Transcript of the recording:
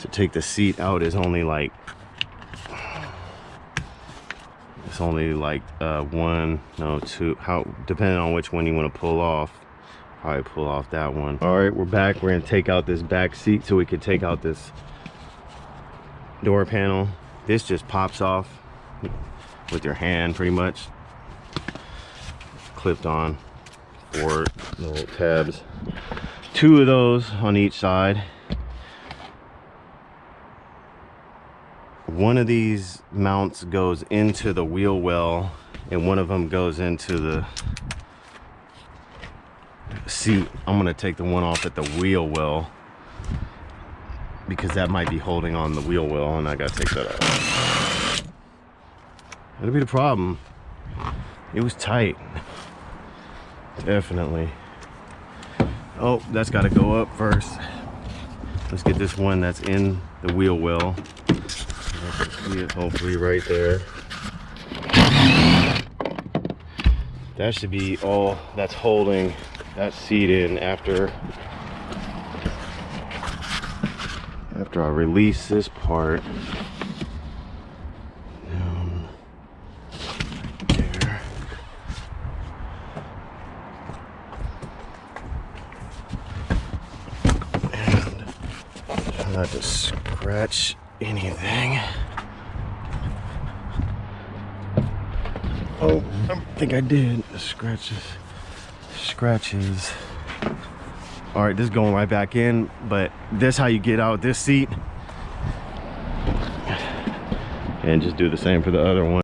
to take the seat out is only like, it's only like one, no, two, how, depending on which one you want to pull off. Probably pull off that one. All right, we're back. We're gonna take out this back seat so we can take out this door panel. This just pops off with your hand pretty much. Clipped on 4 little tabs. 2 of those on each side. One of these mounts goes into the wheel well and one of them goes into the seat. I'm gonna take the one off at the wheel well because that might be holding on the wheel well and I gotta take that off. That'll be the problem. It was tight. Definitely. Oh, that's got to go up first. Let's get this one that's in the wheel well. See it hopefully right there. That should be all that's holding that seat in after I release this part. Down there. And not to scratch anything. Oh, I think I did. Scratches. All right, this is going right back in, but this how you get out this seat. And just do the same for the other one.